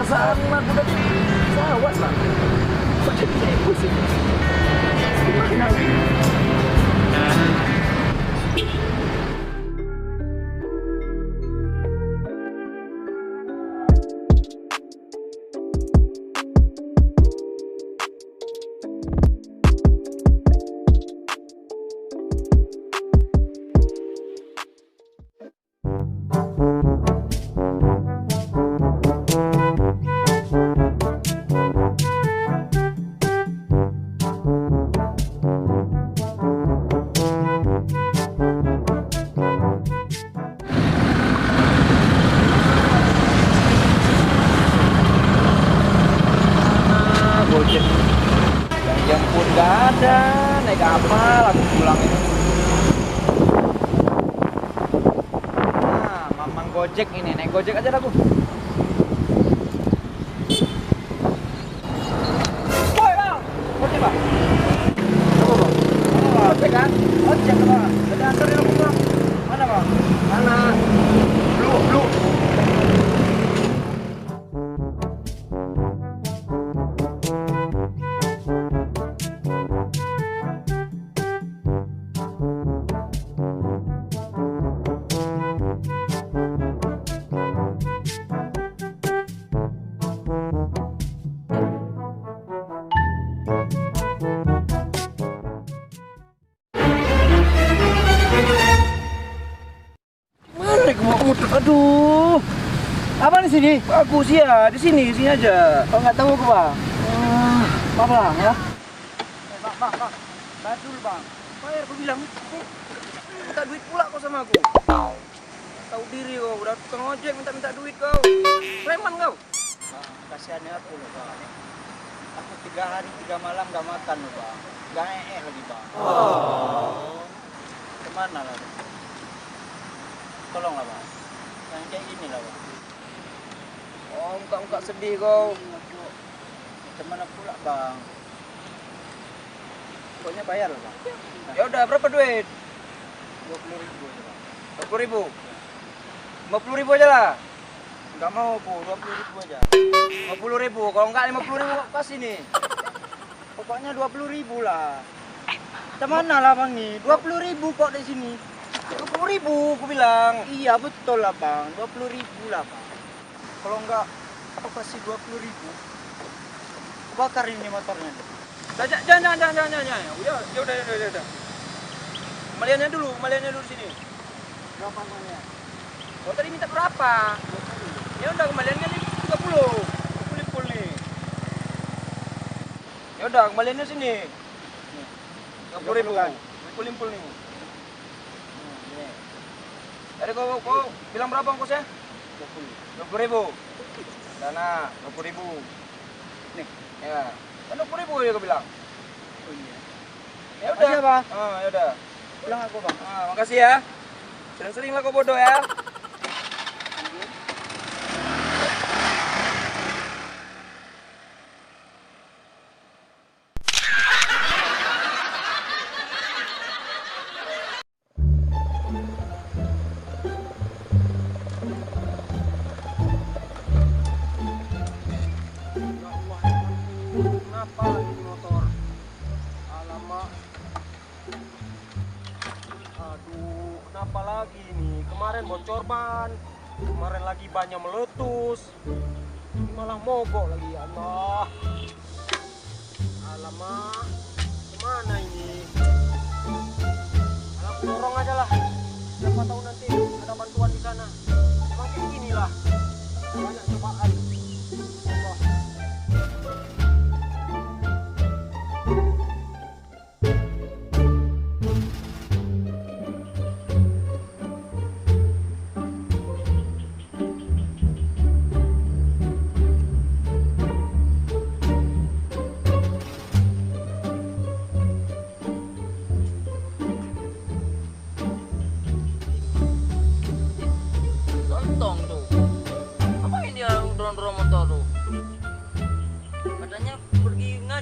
perasaan aku tadi sawat lah. Kok jadi kayak pusing? Gimana? Gojek yang jemput gak ada, naik kapal aku pulang ini. Nah, mamang Gojek ini, naik Gojek aja aku. Woi bang, Gojek bang. Apa bang? Gojek kan? Gojek bang. Ada antarin aku bang. Mana bang? Mana? Blue. Aduh, apa di sini? Bagus ya, di sini aja. Oh nggak tahu aku bang. Apa bang ya? Bang, bantu dulu bang. Bayar aku bilang. Minta duit pula kau sama aku. Tahu diri kau, udah tukang ojek minta duit kau. Preman kau. Kasihannya aku loh bang. Aku 3 hari 3 malam nggak makan loh bang. Nggak lagi bang. Kemana lah? Tolonglah bang. Yang kayak gini lah bang. Oh, muka sedih kau. Macam mana pula bang? Pokoknya bayar lah bang. Ya udah, berapa duit? 20.000 aja bang. 20.000? 50.000 aja lah. Enggak mau bu, 20.000 aja. 50.000, kalau enggak 50.000 pas ini. Pokoknya 20.000 lah. Macam mana lah bang nih? 20.000 kok di sini. 20.000 aku bilang. Iya betul lah bang, 20.000 lah bang. Kalau enggak aku kasih 20.000. Aku bakar ini motornya. Jangan. Udah. Kembaliannya dulu sini. Berapa kembalian? Oh tadi minta berapa? 20. Ya udah kembaliannya nih 30. Pul nih. Ya udah kembaliannya sini. 30.000 kan. Pul nih. Jadi kau bilang berapa ongkosnya? 20.000. Sana 20.000. Nih, ya. Kan 20.000 ya kau bilang. Oh iya. Ya udah. Makasih, Pak. Ya udah. Pulang aku, Bang. Makasih ya. Sering-sering lah kau bodoh ya. Kenapa lagi nih? Kemarin bocor ban, kemarin lagi bannya meletus, ini malah mogok lagi. Allah, alamak, gimana ini? Alah, dorong aja lah. Siapa tahu nanti ada bantuan di sana. Emang kayak gini lah, banyak cobaan. Allah.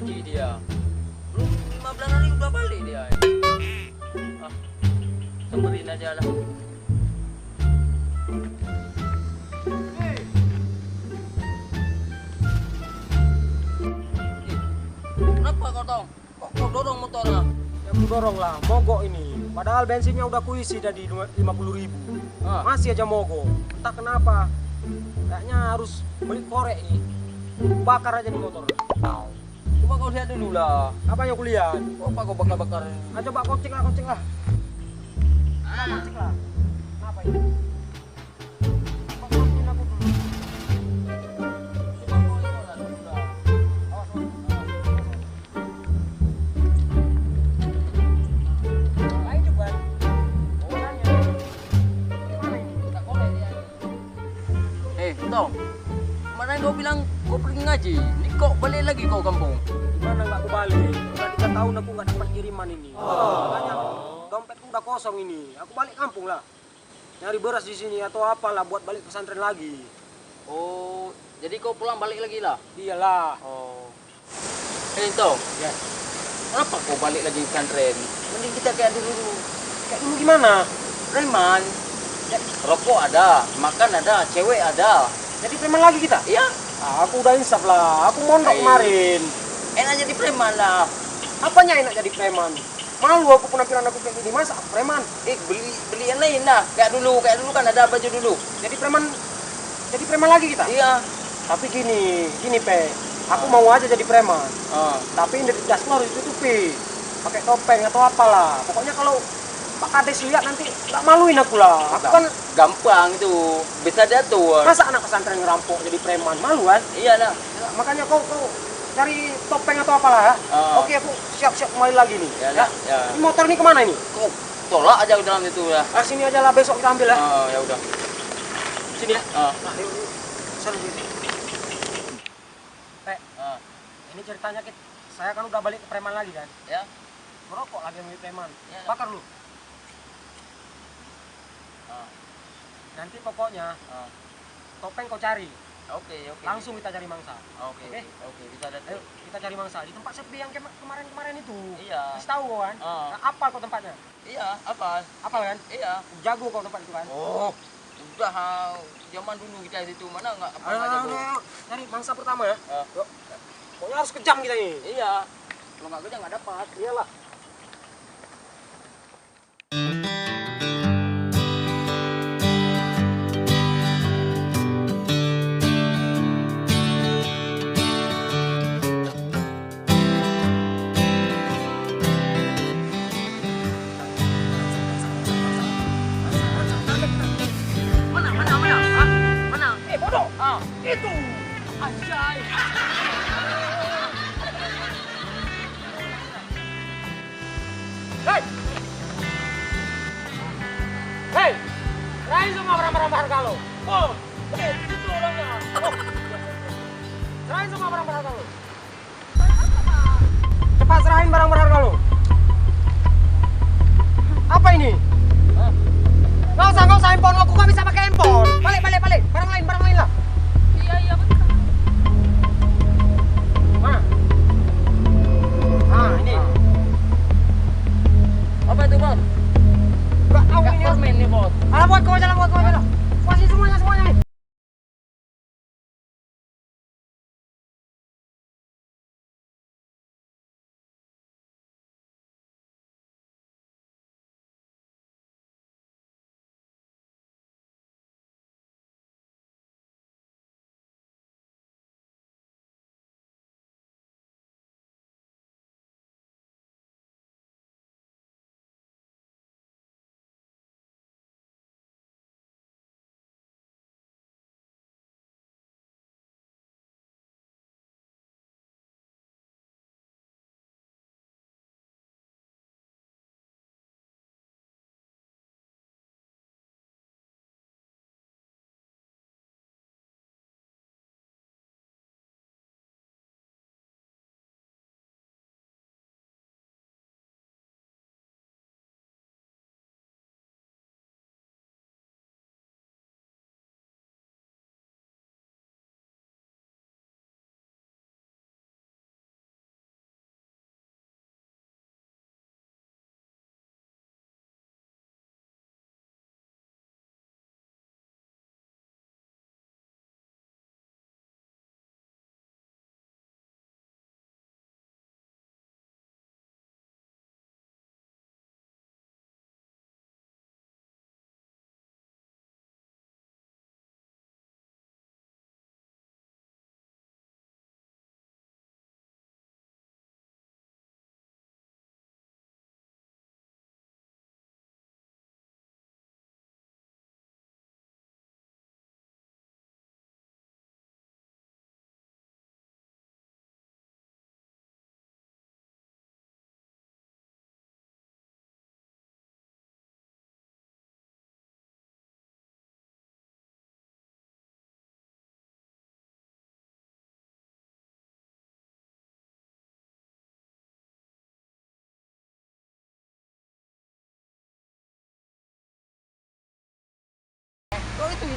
Dia belum 15 hari udah balik dia. Samperin aja lah. Kenapa kau Tong? Kok kau dorong motornya? Ya aku dorong lah, mogok ini. Padahal bensinnya udah kuisi dari 50.000. Ah. Masih aja mogok. Entah kenapa. Kayaknya harus beli korek nih. Bakar aja nih motor. Coba kau lihat dulu lah. Apa yang aku lihat? Apa kau bakar-bakar? Ah, coba kau cek lah, kau cek lah. Kau cek lah. Kenapa ini? Coba kau cek aku dulu. Coba kau lihat lah dulu lah. Awas, awas. Nah, itu kan. Orangnya. Gimana ini? Tak korek dia. Tong. Kemarin kau bilang kau pergi ngaji. Ini kok balik lagi kau kampung? Gimana nggak aku balik? Udah 3 tahun aku nggak dapat kiriman ini. Makanya dompetku udah kosong ini. Aku balik kampung lah. Nyari beras di sini atau apalah buat balik pesantren lagi. Oh, jadi kau pulang balik lagi lah? Iyalah. Oh. Tong. Ya. Kenapa kau balik lagi pesantren? Mending kita kayak dulu. Kayak dulu gimana? Preman. Ya, rokok ada, makan ada, cewek ada. Jadi preman lagi kita? Iya. Ah, aku udah insaf lah. Aku mondok Hai. kemarin. Enak jadi preman lah. Apanya enak jadi preman? Malu aku penampilan aku kayak gini. Masa aku preman? Beli yang lain lah. Kayak dulu kan ada baju dulu. Jadi preman lagi kita? Iya. Tapi gini Pe. Aku mau aja jadi preman. Ah. Tapi identitas lo harus ditutupi. Pakai topeng atau apalah. Pokoknya kalau Pak Kades lihat nanti nggak maluin aku lah. Aku kan Gampang itu, bisa diatur. masa anak pesantren ngerampok jadi preman, malu kan? Iya lah. Makanya kau cari topeng atau apalah ya. Oke, aku siap-siap kembali lagi nih. Ya, Ya. ya. Ini motor ini kemana ini? Kau tolak aja ke dalam itu lah. Ah, sini aja lah, besok kita ambil ya. Ya udah. Sini ya. Ah. Nah, yuk. Sana sini. Pe, Ah. ini ceritanya saya kan udah balik ke preman lagi kan. Ya. Merokok lagi sama preman. Ya. Bakar lu. Ah. Nanti pokoknya Ah. topeng kau cari. Oke. Langsung kita cari mangsa. Oke. Oke? Oke, bisa ada. Ayo kita cari mangsa di tempat sepi yang kemarin-kemarin itu. Iya. Kasih tahu kau kan? Ah. Nah, apa kau tempatnya? Iya, apa? Apa kan? Iya. Jago kau tempat itu kan? Oh. Udah zaman dulu kita itu mana enggak apa Ayo, enggak jago. ayo, cari mangsa pertama ya. Ah. Yuk. Pokoknya harus kejam kita ini. Iya. Kalau enggak kerja enggak dapat. Iyalah. Mana? Bodoh. Ah. Itu. Anjay. Hei. Hei. Serahin semua barang-barang berharga lo. Oh. Oke, itu orangnya. Oh. Serahin semua barang berharga lo. Cepat serahin barang berharga lo. Apa ini? Nggak usah handphone. Aku nggak bisa pakai handphone. Balik. Barang lain lah. Iya, betul. Mana? Ah, ini. Apa itu, Bos? Nggak tahu Enggak ini. permen nih, Bos. Alah, buat kau aja lah. Kuasin semuanya nih.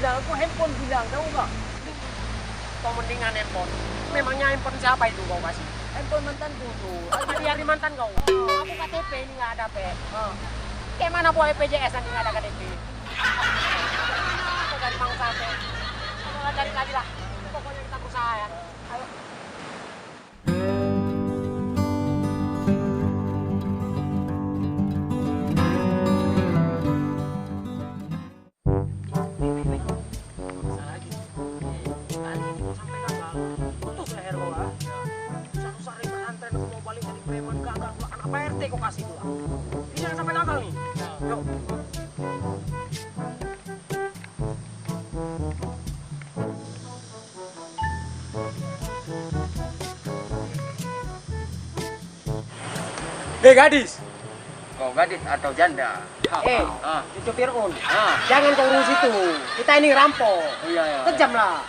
bilang, aku handphone bilang, tahu nggak? Kau mendingan handphone. Memangnya handphone siapa itu kau kasih? Handphone mantanku tuh. Hari mantan kau. Aku KTP ini nggak ada pe. Kayak mana boleh PJS nanti nggak ada KTP? Kau cari mangsa pe. Kau cari lagi lah. Pokoknya kita berusaha ya. Ayo. Kau kasih dulu. Ini jangan sampai gagal nih. Yuk. Hei gadis. Kau gadis atau janda? Cucu Fir'aun. Jangan kau urus itu. Kita ini rampok. Iya, iya. Kejam lah.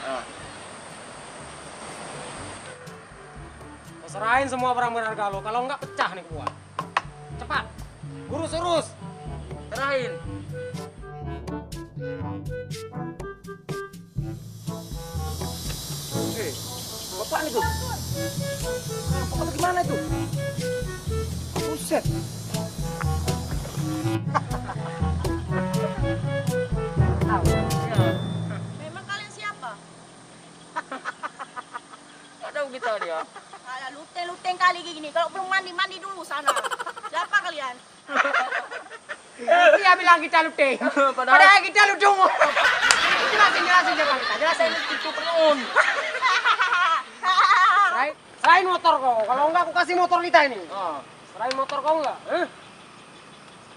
Kau serahin semua barang berharga lo. Kalau enggak pecah nih gua. Cepat. Urus. Serahin. Bapak nih tuh. Bapak gimana itu? Buset. Memang kalian siapa? Gak tahu kita dia. Kalah luteng kali gini. Kalau belum mandi dulu sana. Siapa kalian? Dia bilang kita luteng. Padahal kita ludung. Jelasin coba kita. Jelasin Cucu Fir'aun. Serahin motor kau. Kalau enggak aku kasih motor kita ini. Serahin motor kau enggak?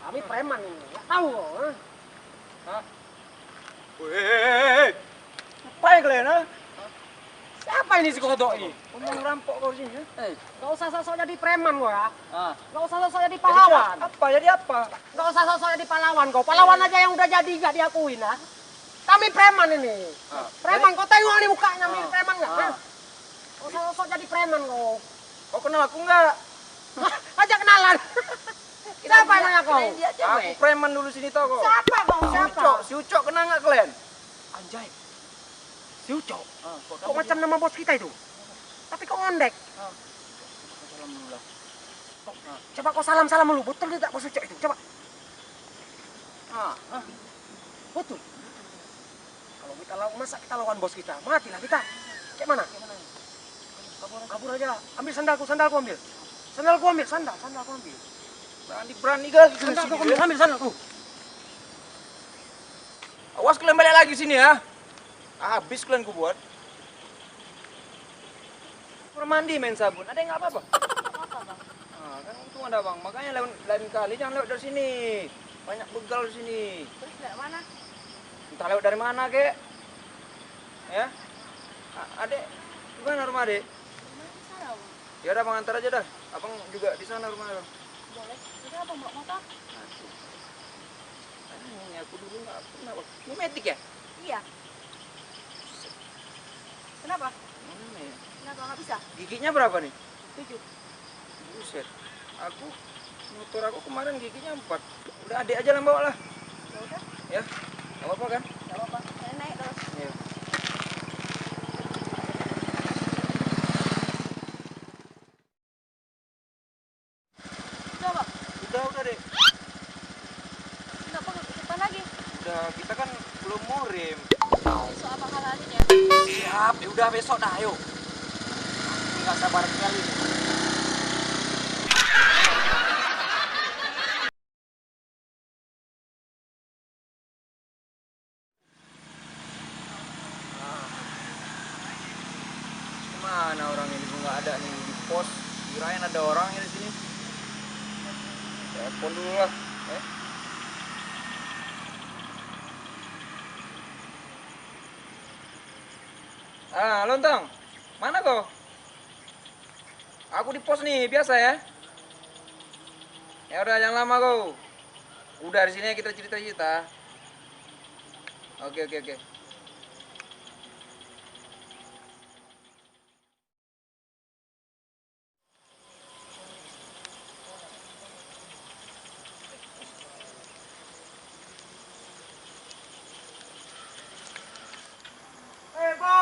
Kami preman ini. Enggak tahu kau. Weh, ngapain kalian, ha? Siapa ini si kodok ini? Ngomong rampok kau sini, ha? Gak usah sosok jadi preman kau ya. Gak usah sosok jadi Jadi pahlawan. apa? Jadi apa? Gak usah sosok jadi pahlawan kau. Pahlawan aja yang udah jadi gak diakuin ha. Kami preman ini. Preman kau tengok nih mukanya mirip preman nggak? Gak usah sosok jadi preman kau. Kau kenal aku nggak? Ajak kenalan. Siapa namanya kau? Aku preman dulu sini tau kau. Siapa kau? Siapa? Si Ucok kenal nggak kalian? Anjay. Si Ucok. Kok macam nama bos kita itu? Tapi kok ngondek. Coba kau salam dulu. Betul tidak bos Ucok itu? Coba. Betul. Kalau kita lawan, masa kita lawan bos kita? Matilah kita. Kayak mana? Kabur aja. Ambil sandalku ambil. Sandalku ambil. Berani kali kalian Sandalku sini. ambil sandalku. Awas kalian balik lagi sini ya. Habis kalian ku buat. Mandi main sabun. Ada yang nggak apa-apa? Kan untung ada bang. Makanya lain kali jangan lewat dari sini. Banyak begal di sini. Terus dari mana? Entah lewat dari mana kek. Ya. Adek, gimana rumah adek? Rumah di sana, Bang. Ya udah bang antar aja dah. Abang juga di sana rumahnya bang. Boleh. Jadi abang bawa motor? Ini aku dulu nggak pernah bang. Ini metik ya? Iya. Kenapa? Mana ya? Kenapa nggak bisa? Giginya berapa nih? 7. Buset. Motor aku kemarin giginya 4. Udah adek aja lah bawa lah. Ya udah. Ya. Gak apa-apa kan? Nggak apa-apa. Saya naik terus. Iya. Udah, Bang. Udah deh. Kenapa nggak ke depan lagi? Udah, kita kan belum murim. Besok abang halalin ya. Siap, ya udah besok dah, ayo. Nggak sabar sekali. Mana orang ini nggak ada nih di pos. Kirain ada orangnya di sini. Telepon dulu lah. Lontong. Mana kau? Aku di pos nih, biasa ya. Ya udah jangan lama kau. Udah di sini kita cerita-cerita. Oke.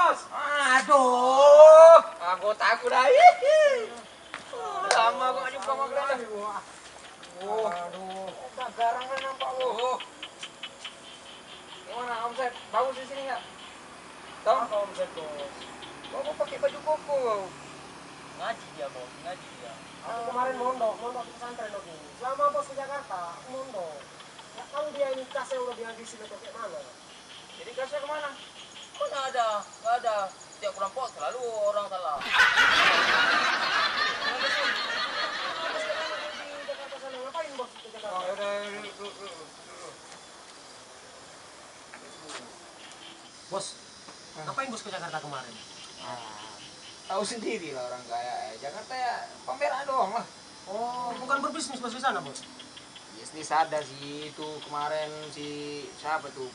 bos. Aduh, anggota aku dah. Lama kok nggak jumpa sama kalian. Aduh, garangan nampak lu. Gimana omset? Bagus di sini nggak? Tahu? Apa omset bos? Kok pakai baju koko? Ngaji dia, Bos. Ngaji dia. Aku kemarin mondok di pesantren aku. Selama bos ke Jakarta, aku mondok. Nggak tahu dia ini kasnya udah dihabisin atau kayak mana. Jadi kasih kemana? Mana ada? Nggak ada. Setiap kurang pos selalu orang salah. Di Jakarta sana ngapain bos ke Jakarta? Oh, udah. Bos, ngapain bos ke Jakarta kemarin? Tahu sendiri lah orang kaya. Jakarta ya pameran doang lah. Oh, bukan berbisnis bos di sana bos? Bisnis ada sih itu kemarin si siapa tuh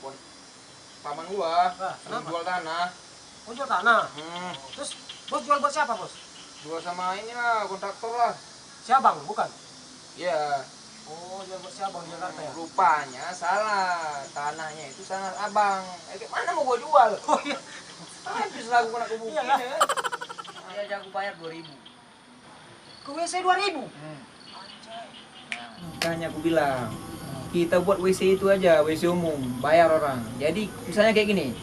paman gua kenapa? jual tanah. Oh, jual tanah. Terus bos jual buat siapa bos? Jual sama inilah kontraktor lah. Siabang, bukan? Iya. Oh, jual buat Siabang di Jakarta ya? Rupanya salah, tanahnya itu sangat abang. Kayak mana mau gua jual? Oh iya. Habis lah gua kena kebukin Iyalah. ya. Dia jago bayar 2.000. Ke WC 2.000? Makanya aku bilang, kita buat WC itu aja, WC umum, bayar orang. Jadi misalnya kayak gini,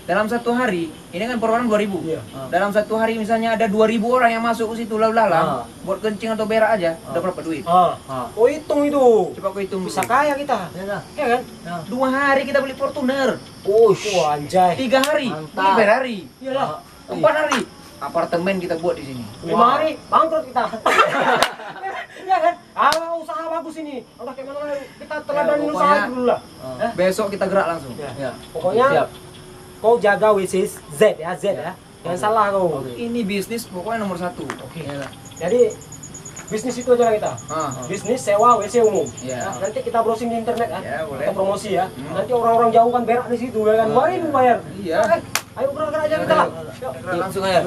dalam satu hari, ini kan per orang 2.000. Iya. Dalam satu hari misalnya ada 2.000 orang yang masuk ke situ lalu lalang, buat kencing atau berak aja, udah berapa duit? Oh, hitung itu. Coba aku hitung Bisa dulu. kaya kita. Ya kan? 2 hari kita beli Fortuner, Oh, anjay. 3 hari Mantap. beli Ferrari, Iyalah. 4 hari apartemen kita buat di sini. 5 hari bangkrut kita. Ya kan? Usaha bagus ini. Udah kayak mana kita teladani Ya, usaha pokoknya- dulu lah. Besok kita gerak langsung. Ya. Pokoknya Siap. kau jaga WC Z ya, Z ya. Jangan salah kau. Ini bisnis pokoknya nomor 1. Oke. Ya. Jadi bisnis itu aja lah kita. Bisnis sewa WC umum. Iya. Nah, nanti kita browsing di internet ya. Ya, boleh. Kita promosi ya. Nanti orang-orang jauh kan berak di situ ya kan. 2.000 bayar. Iya. Ayo gerak-gerak aja kita lah. Yuk. Gerak langsung aja.